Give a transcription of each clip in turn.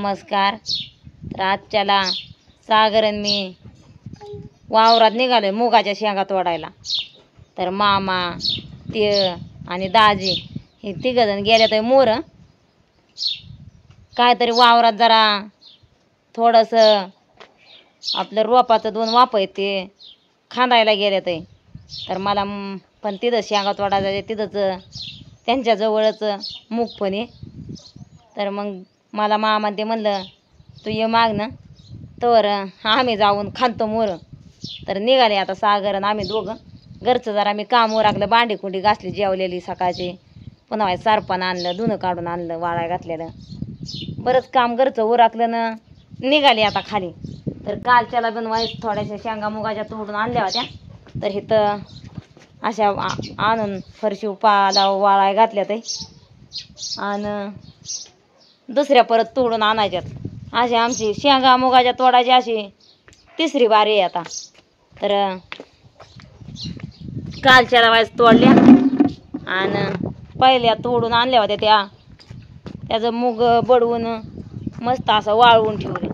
नमस्कार. तर आजच्याला सागर आणि मी वावरात निघालोय मुगाच्या शेंगा तोडायला. तर मामा ते आणि दाजी हे तिघजण गेले तर मोर काहीतरी वावरात जरा थोडंसं आपलं रोपाचं 2 वाप आहेत ते खांदायला गेले ते. तर मला पण तिथं शेंगा तोडायला तिथंच त्यांच्याजवळच मूग पण आहे. तर मग मला मामा ते म्हणलं तू ये मागणं तर आम्ही जाऊन खांतो मोर. तर निघाले आता सागर आणि आम्ही दोघं. घरचं जरा मी काम उरकलं, भांडी कुंडी घासली जेवलेली सकाळची, पुन्हा सरपण आणलं, धुणं काढून आणलं, वाळाय घातलेलं, बरंच काम घरचं उरकलं ना निघाली आता खाली. तर कालच्याला बनवायचं थोड्याशा शेंगा मुगाच्या तोडून आणल्या होत्या. तर इथं अशा आणून फरशी पाला वाळाय घातल्या ते आणि दुसऱ्या परत तोडून आणायच्यात. अशी आमची शेंगा मुगाच्या तोडायची अशी 3री बारी आहे आता. तर कालच्या वायस तोडल्या आणि पहिल्या तोडून आणल्या होत्या त्याचं मूग बडवून मस्त असं वाळवून ठेवले.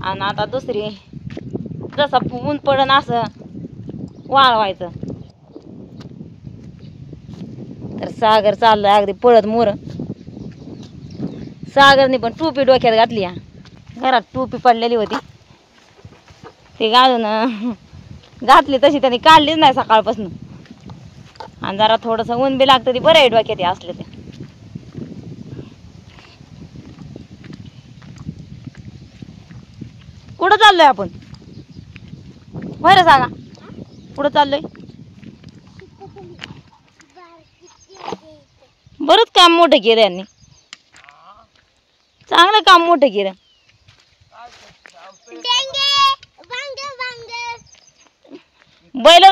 आणि आता दुसरी जसं ऊन पडन असं वाळवायचं. तर सागर चाललंय अगदी पळत मोर. सागरने पण टोपी डोक्यात घातली. घरात टोपी पडलेली होती ती घालून घातली तशी त्यांनी काढलीच नाही सकाळपासून. आणि जरा थोडंसं ऊन बी लागतं ती बरं आहे डोक्यात असले ते. कुठं चाललोय आपण बरं सांगा कुठं चाललोय. बरंच काम मोठं केलं यांनी, चांगलं काम मोठं केलं. बैल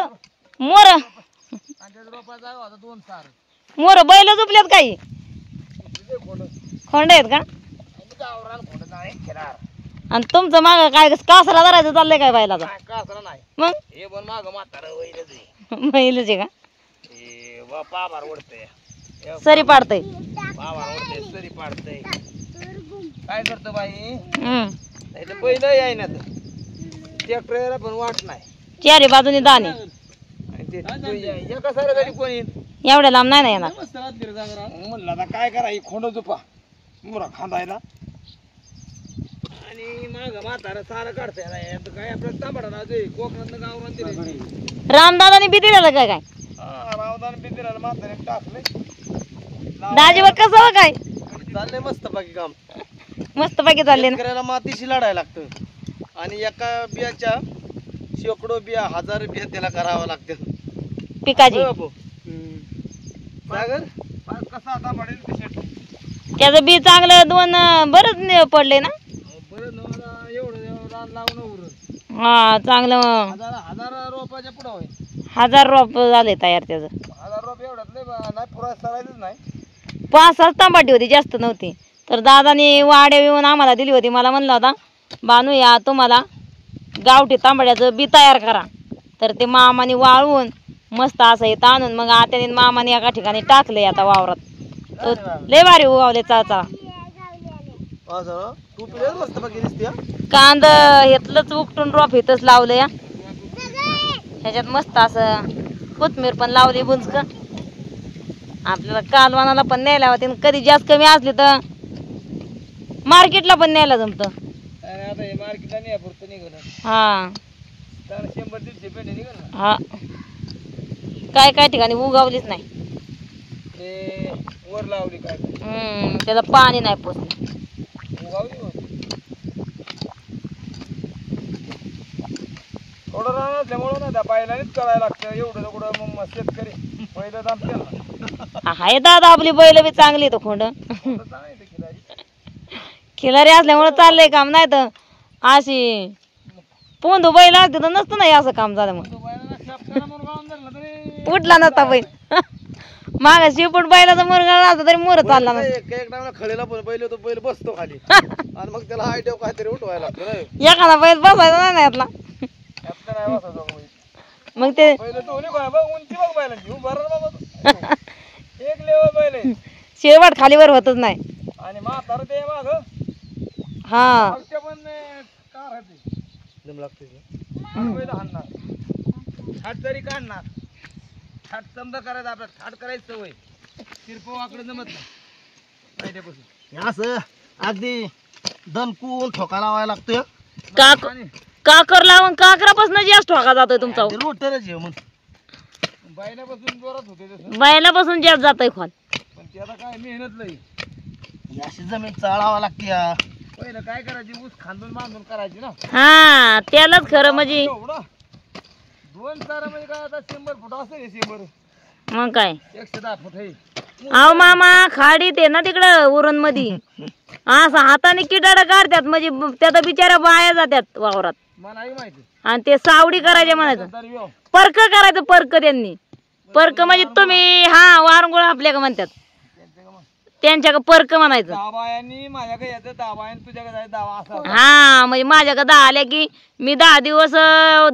मोर मोर बैल झोपल्यात काही खोंड आहेत का. आणि तुमचं माग काय कासरा धरायचं चाललंय काय बैलाचा. मग बैलच आहे का. सरी पाडतय काय करतो बाई. बैल आहे ना ट्रॅक्टरला पण वाट नाही, चारी बाजूनी दाणे एका साऱ्यासाठी कोण येईल. एवढ्या लांब नाही ना येणार. म्हणलं आता काय करा ही खोंड झोपा मुरा खांदायला आणि माग म्हातारा सारं काढता काय आपलं तांबडा ना कोकणात गावरान रामदादाने बी दिलेलं काय काय रावदान बिंदिराला म्हातारे टाकले. दाजीवर कसं हो काय चाललंय मस्त बाकी काम. मस्त पैकी चालले ना. शेतकऱ्याला मातीशी लढायला लागतं आणि एका बियाच्या शेकडो बिया 1000 बिया त्याला करावं लागतं पिकाची. सागर कसा आता पडेल त्याचं बी चांगलं 2 बरंच पडले ना. बरं एवढं रान लावून उरत. हा चांगलं 1000 रोपाच्या पुढं होय. 1000 रोप झाले तयार. त्याचं 1000 रोप एवढ्यात नाही पुरा सरायचंच नाही. 5-6 तांबाटी होती, जास्त नव्हती. तर दादानी वाड्या येऊन आम्हाला दिली होती. मला म्हणला होता बानू या तुम्हाला गावठी तांबड्याचं बी तयार करा. तर ते मामाने वाळवून मस्त असं इथं आणून मग आत्याने मामाने एका ठिकाणी टाकले आता वावरात. लय भारी उगावले चाचा. कांद घेतलंच उपटून रोप इथंच लावलं या. ह्याच्यात मस्त असं कोथमीर पण लावली बुंजक. आपल्याला कालवानाला पण न्यायला होते. कधी जास्त कमी असली तर मार्केटला पण न्यायला जमतं. हा हा काय काय ठिकाणी उगावलीच नाही. वर लावली काय त्याला पाणी नाही पोचलं. थोडं रान असल्यामुळं ना त्या बैलानेच करायला लागतं एवढं कुठं. मग शेतकरी पहिलं दाम हाय दादा आपली बैल बी चांगली तर खोंड खिलारी असल्यामुळे चाललंय काम. नाही तर अशी पोंदू बैल असते तर नसतं नाही असं काम झालं. मग उठला नसता बैल. मागा शिपूट बैलाचा मुरगा असता तरी मोर चालला ना. खळीला पण बैल बसतो खाली आणि मग त्याला हाय ठेव काहीतरी उठवायला लागतं. एखादा बैल बसायचा नाही यातला. मग ते शेवट खालीवर होतच नाही. आणि म्हातारा ते माग हा आवच्या पण कार आहे दम लागते हाणणार थाट तरी काढणार थाट समजा करायचं आपलं थाट करायचं सवय तिरपवाकडे जमत नाही पहिल्यापासून असं अगदी दणकून ठोका लावायला लागतोय काकर लावून काकरापासून जास्त ठोका जातोय तुमचा रोटरच आहे मग बैलापासून जोरात होते तसं बैलापासून जास्त जातोय खोल पण ते आता काय मेहनत लई अशी जमीन चाळावा लागते या. पहिलं काय करायची ऊस खांदून बांधून करायची ना हा त्यालाच खरं म्हणजे एवढं 2 तारा म्हणजे काय आता 100 फूट असेल 100 मग काय 110 फूट आहे अहो मामा खाडीत आहे ना तिकडं उरण मध्ये असं हाताने किटाडा काढतात म्हणजे त्यात बिचारा बाया जातात वावरात मलाही माहिती आणि ते सावडी करायचे म्हणायचं तरी येऊ. पर्क करायचं पर्क त्यांनी पर्क म्हणजे तुम्ही हा वारंगुळ आपल्या का म्हणतात त्यांच्या का पर्क म्हणायचं 10 बायांनी माझ्याकडे यायचं 10 बायांनी तुझ्याकडे जायचं 10 असं हा म्हणजे माझ्याकडे 10 आल्या की मी 10 दिवस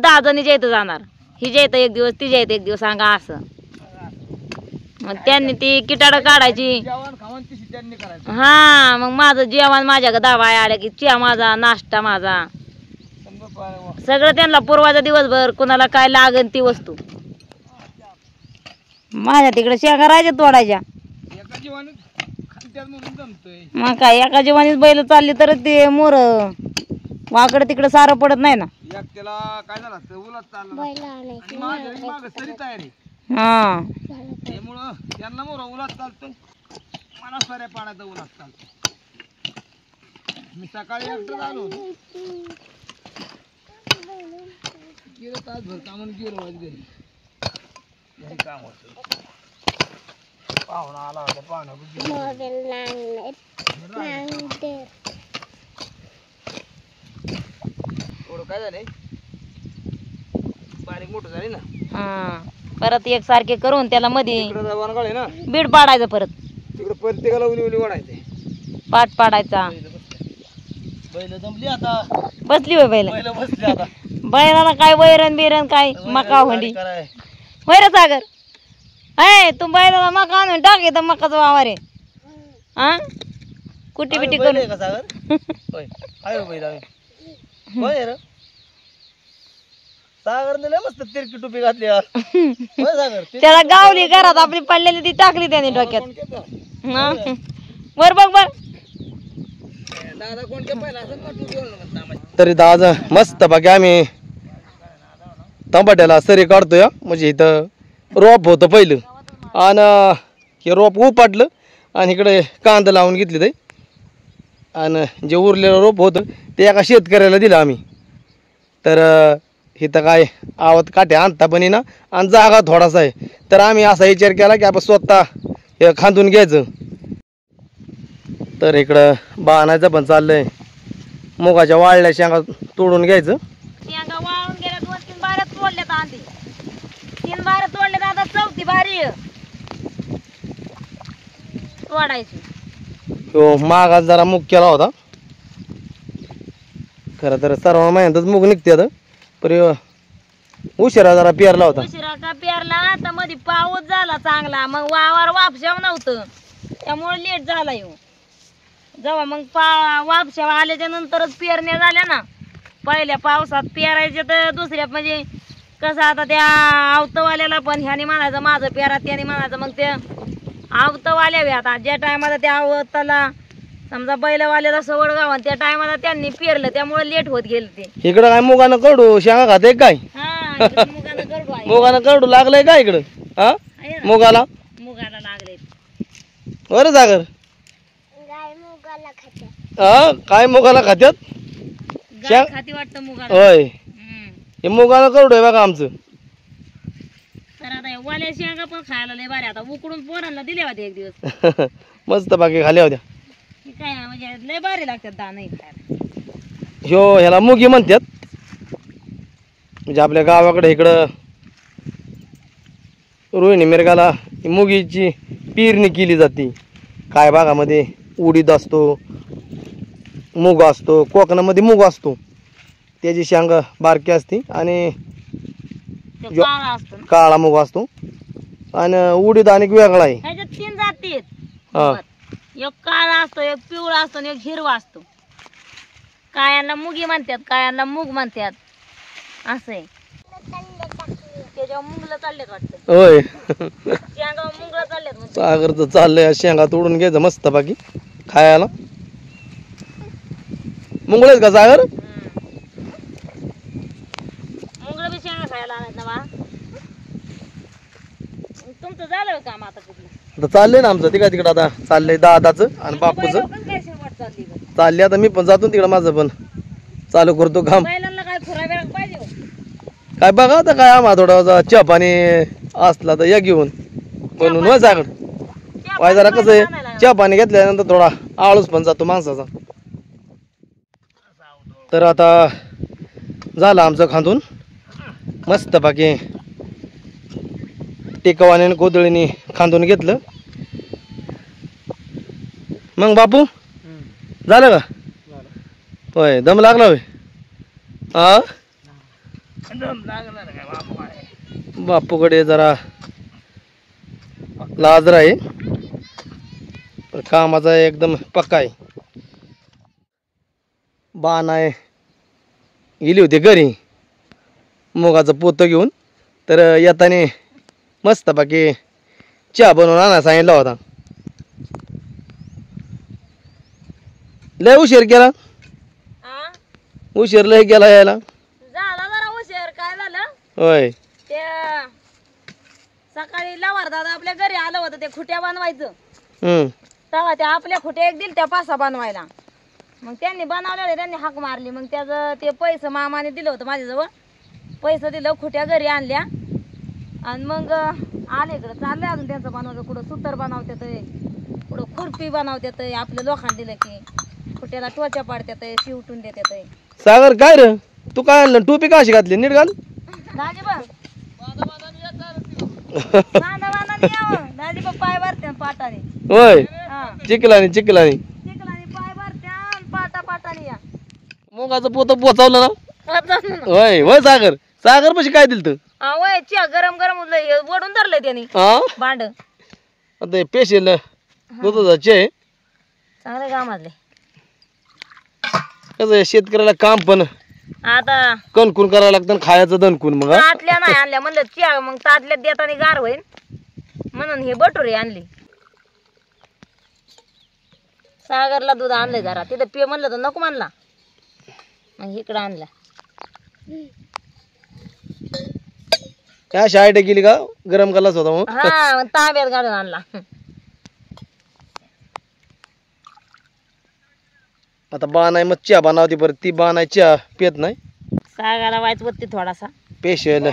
10 जणीच्या इथं जाणार हिच्या इथं 1 दिवस तिच्या इथं 1 दिवस सांगा असं मग त्यांनी ती किटाडा काढायची जेवण खावण ती त्यांनी करायचं हा मग माझं जेवण माझ्याकडे 10 बाया आल्या की चहा माझा नाश्ता माझा समजा सगळं त्यांना पुरवायचं दिवसभर कुणाला काय लागन ती वस्तू माझ्या तिकडे शेंगा राहायच्या तोडायच्या एका जीवाने खांद्यात म्हणून जमतोय मग काय एका जीवानीच बैल चालली तर ते मोर वाकडं तिकडं सारं पडत नाही ना एक त्याला काय झालं असतं उलट चाललं आणि माझ्या मागं तरी तयारी हा त्यामुळं त्यांना मोर उलट चालतोय मला साऱ्या पाण्याचा उलट चालतो मी सकाळी एकटं आलो होतो गेलो तासभर कामून गेलो आज घरी काम होतं पाहुणा आला होता पाहुणा थोडं काय झालंय बारीक मोठं झाली ना हा परत एक सारखे करून त्याला मध्ये तिकडं वनगाळ आहे ना बीड पाडायचं परत तिकडं प्रत्येकाला उली उली वाढायचे पाट पाडायचा बैल जमली आता बसली होय बैल बैल बसली आता बैलाला काय वैरण बिरण काय मका होंडी कराय होय रे सागर अय तू बैलाला मका आणून टाक इथं मकाचा वावर आहे हा कुटी बिटी बैल करून आहे का सागर होय आहे हो बैल आहे होय रे सागर लय मस्त तिरकी टोपी घातली यार होय सागर त्याला गावली घरात आपली पडलेली ती टाकली त्याने डोक्यात हा बर बघ बर दादा कोणत्या पहिला असं तरी दादा मस्त बाकी आम्ही टमाट्याला सरी काढतोय म्हणजे इथं रोप होतं पहिलं आणि हे रोप उपाटलं आणि इकडे कांदा लावून घेतली ते आणि जे उरलेलं रोप होतं ते एका शेतकऱ्याला दिलं आम्ही तर इथं काय आवत काठ्या आणता पण ना आणि जागा थोडासा आहे तर आम्ही असा विचार केला की आपण स्वतः हे खांदून घ्यायचं तर इकडं बाणायचं पण चाललंय मुगाच्या वाळल्या शेंगा तोडून घ्यायचं शेंगा वाळून गेल्या 2-3 बाऱ्या तोडल्यात आधी 3 बाऱ्या तोडल्यात आता 4थी बारी तोडायची तो मागात जरा मूग केला होता खरं तर सर्व महिन्यातच मूग निघते आता पण उशिरा जरा पेरला होता उशिरा का पेरला तर मध्ये पाऊस झाला चांगला मग वावर वापशाव नव्हतं त्यामुळे लेट झाला येऊ जेव्हा मग वापशाव आल्याच्या नंतरच पेरण्या झाल्या ना पहिल्या पावसात पेरायच्या तर दुसऱ्या म्हणजे कसं आता त्या आवतवाल्याला पण ह्याने म्हणायचं माझं पेरा त्याने म्हणायचं मग ते आवतवाल्या आता ज्या टायमाला त्या आवताला समजा बैलवाल्याला सवड गावा त्या टायमाला त्यांनी पेरलं त्यामुळे लेट होत गेलं ते इकडं काय मुगानं करडू शेंगा खाते काय हा इकडं मुगानं गरडू आहे मुगानं करडू लागलंय का इकडं हा आहे ना, मुगाला मुगाला लागले बरं सागर हा काय मुगाला खात्यात गाय खाती वाटतं मुगाला होय हम्म. हे मुगानं करडू आहे बघा आमचं तर आता हे वाल्या शेंगा पण खायला लय भारी आता उकडून पोरांना दिले होते एक दिवस मस्त बाकी खाल्या होत्या हे काय म्हणजे लय भारी लागतात दाणे खायला ह्याला मुगी म्हणतात म्हणजे आपल्या गावाकडे इकडं रोहिणी मिरगाला मुगीची पेरणी केली जाते काय भागामध्ये उडीद असतो मूग असतो कोकणामध्ये मूग असतो त्याची शेंग बारकी असते आणि ते काळा असतो ना. काळा मूग असतो आणि उडीद आणि वेगळा आहे ह्याच्यात 3 जाती आहेत हा एक काळा असतो एक पिवळा असतो आणि एक हिरवा असतो कायांना मुगी म्हणतात, कायांना मूग म्हणतात, असं आहे. त्याच्यावर मुंगलं चाललेत वाटतं, होय शेंगावर मुंगलं चाललेत म्हणजे. सागरचं चाललंय शेंगा तोडून घ्यायचं मस्त बाकी खायला. मुंगळेच का सागर? मुंगळं बी शेंगा खायला आणायचं ना बा. तुमचं झालं काम आता कुठलं? आता चाललंय ना आमचं तिकडे तिकडं आता चाललंय दादाचं आणि बापूचं काय शेवट चालली बरं? चालले. आता मी पण जातो तिकडं माझं पण चालू करतो काम. बैलांना काय खुरा वेळ पाहिजे हो? काय बघा आता काय आम्हा थोडा चहा पाणी असला तर या घेऊन बनवून होय सागर. वाय जरा कसं आहे चहा पाणी घेतल्यानंतर थोडा आळूस पण जातो माणसाचा. तर आता झालं आमचं खांदून मस्त बाकी टेकवाने आणि कोदळीने खांदून घेतलं. मग बापू झालं का? होय दम लागला होय. हा बापूकडे जरा लाजरा आहे पण कामाचा एकदम पक्का आहे. बाण आहे गेली होती घरी मुगाचं पोतं घेऊन, तर येताने मस्त बाकी चहा बनवून आणा सांगितला होता. लय उशीर केला, हा? उशीर लय केला यायला. झाला जरा उशीर. काय झालं होय ते सकाळी लवार दादा आपल्या घरी आलं होतं ते खुट्या बनवायचं. तेव्हा त्या आपल्या खुट्या एक दिल त्या पासा बनवायला. मग त्यांनी बनवलेले, त्यांनी हाक मारली. मग त्याचं ते पैसे मामाने दिलं होतं माझ्याजवळ. पैसे दिलं, खुट्या घरी आणल्या आणि मग आले इकडं. चाललंय अजून त्यांचं बनवायचं. कुठं सुतर बनवतात, कुठं खुरपी बनवतात. आपल्या लोकांना दिलं की खुट्याला टोच्या पाडतात, शिवटून देतात. सागर काय रे तू काय आणलं? टोपी कशी घातली? नीट घाल. दाजी बघ बांधा बांधा यावं. दाजी बघ पाय भरते पाटाने. होय हा चिखलानी चिखलानी चिखलाने पाय भरत्या, पाटा पाटाने या. मुगाचं पोतं पोचावलं ना. वय होय होय सागर. सागर पशी काय दिलं च्या गरम गरम ओढून धरलंय त्यांनी हा भांड. आता पेशल दुधाचा चे चांगले कामातले. कसं आहे, शेतकऱ्याला काम पण आता कणकून करावं लागतं आणि खायचं दणकून. मग हा? ताटल्या नाही आणल्या म्हणलं च्या मग ताटल्यात देताना गार होईल म्हणून हे बटुरे आणली. सागरला दूध आणलंय जरा. तिथं पे म्हणलं तर नको म्हणला, मग इकडं आणला. काय शाळेत गेली का गरम करायलाच होता मग. हा मग ताब्यात घालून आणला. आता बाण आहे मग चहा बनावती परत. ती बाण आहे चहा पित नाही. सागाला व्हायचं वरती थोडासा. पेशल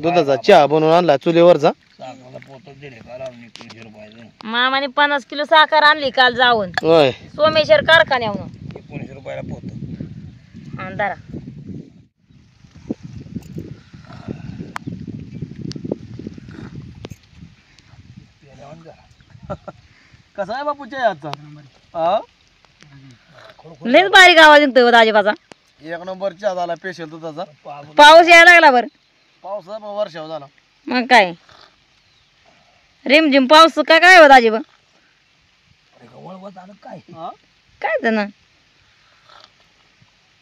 दुधाचा चहा बनवून आणला चुलीवरचा. मामाने 50 किलो साखर आणली काल जाऊन होय सोमेश्वर कारखान्यावरून. 19 रुपयाला पोत. अंधारा कसा आहे बापू चहा आजचा? हा लयच बारीक आवाज येतोय दाजीबाचा. एक नंबर चहा झाला पेशल दुधाचा. पाऊस यायला लागला बर. पावसा वर्षाव झाला. मग काय रिमझिम पाऊस काय काय हो दाजीबा? काय हा? काय ना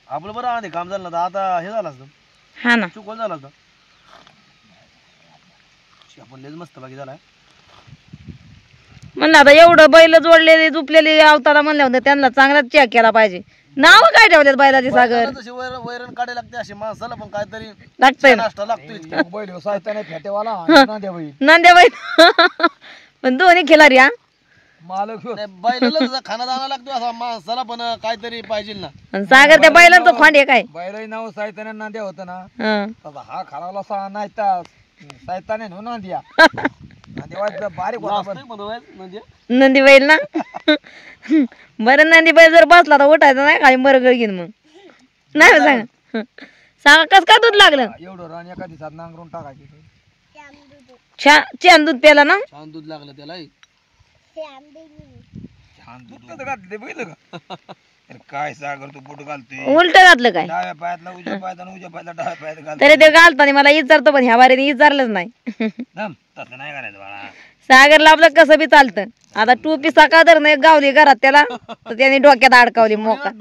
आपलं बरं आधी काम झालं ना. आता हे झालं असतं हा ना. चुकून झालं असतं. आपण लयच मस्त बाकी झालाय. म्हणलं आता एवढं बैल जोडलेली झुपलेली अवताला म्हणलं होतं त्यांना चांगलाच चेक केला पाहिजे. नाव काय ठेवलेत बैलाची सागर? तशी वैरण काढायला लागते अशी माणसाला पण काहीतरी लागतंय नाश्ता लागतोय. बैल साहित्याने फेटेवाला नांद्या बैल नांद्याबाई पण दोन्ही खिलारी हा. मालक ह्यो. नाही, बैलाला जसा खाना दाना लागतो असा माणसाला पण काहीतरी पाहिजे ना. आणि सागर त्या बैलांचं खोंड आहे काय. बैल नाव साहित्याने नांद्या होतं ना. हं. तसा हा खरावला सहा नाही तर साहित्याने नो नांद्या. नांदेवाचा बारीक होता पण. म्हणजे नंदी बैल ना. बरं नंदी बैल जर बसला तर उठायचं नाही खाली मरगळ घेईन मग नाही हो सांगा. सांगा कस काय दूध लागलं? एवढं रान एका दिवसात नांगरून टाकायची. छान दूध प्याला ना. छान दूध लागलं त्याला. छान दूध घातले बैल का? अरे काय सागर तू बुट घालते. उलट घातलं काय डाव्या पायातला उजव्या पायात आणि उजव्या पायातला डाव्या पायात घालते. तरी ते घालताना मला विचारतो पण ह्या बारीने विचारलंच नाही. तसं नाही करायचं बाळा. सागरला आपलं कसं बी चालतं. आता टोपी सकाळ धर नाही गावली घरात त्याला तर त्याने डोक्यात अडकावली मोकार.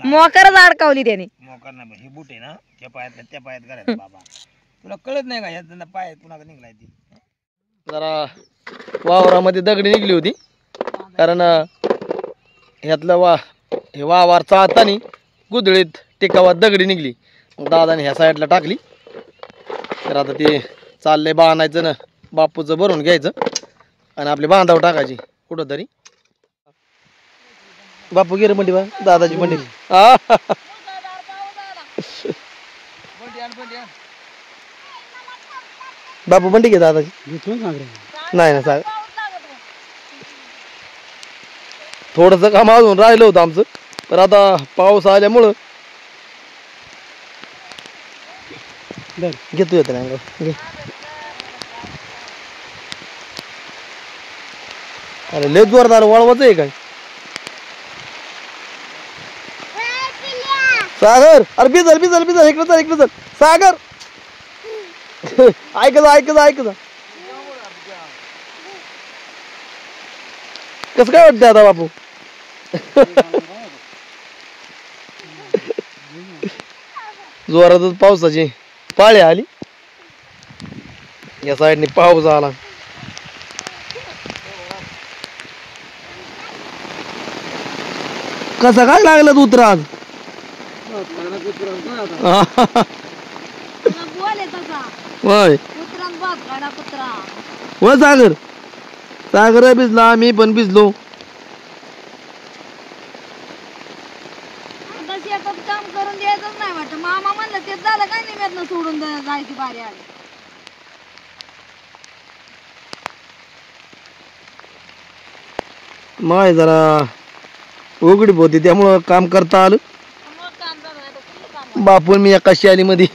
मोकारच अडकावली त्याने. मोकार नाही हे बूट आहे ना त्या पायात करायचं बाबा. तुला कळत नाही का ह्या पायात पुन्हा निघलाय ती. जरा वावरामध्ये दगडी निघली होती कारण ह्यातलं हे वावर चाळतानी गुदळीत टेकावात दगडी निघली. मग दादाने ह्या साईडला टाकली. तर आता ते चाललंय बांधायचं ना बापूचं भरून घ्यायचं आणि आपली बांधावर टाकायची कुठं तरी. बापू गेलं मंडी बा दादाची मंडी. बापू मंडी घे दादाची. नाही ना सांग थोडंसं काम अजून राहिलं होतं आमचं तर आता पाऊस आल्यामुळं घेतो येतं नाही घे. अरे लय जोरदार वळवाच आहे काय. सागर अरे बिजल बिजल बिजल इकडे चल सागर. ऐक कसं काय वाटतंय आता बापू. जोरातच पावसाची पाळी आली. या साईडने पाऊस आला. कसं काय लागलं उतर आज. होय होय सागर भिजला मी पण भिजलो. काम करून द्यायचंच नाही वाटत. मामा म्हणलं ते झालं काय निघत सोडून जायची बारी आली. माय जरा उघडी होती त्यामुळं काम करता आलं. बापून मी एका शाली मध्ये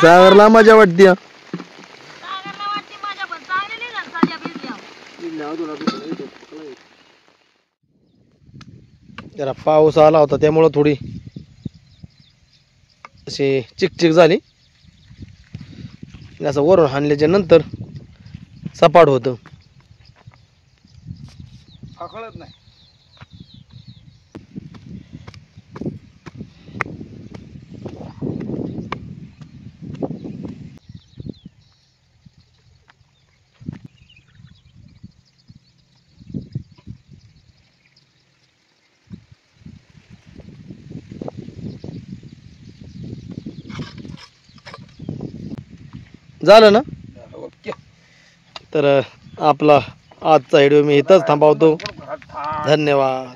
सागरला मजा वाटते. जरा पाऊस आला होता त्यामुळं थोडी अशी चिकचिक झाली. असं वरून हाणल्याच्या नंतर सपाट होतं. कळत नाही. झालं ना. तर आपला आजचा व्हिडिओ मी इथंच थांबवतो. धन्यवाद.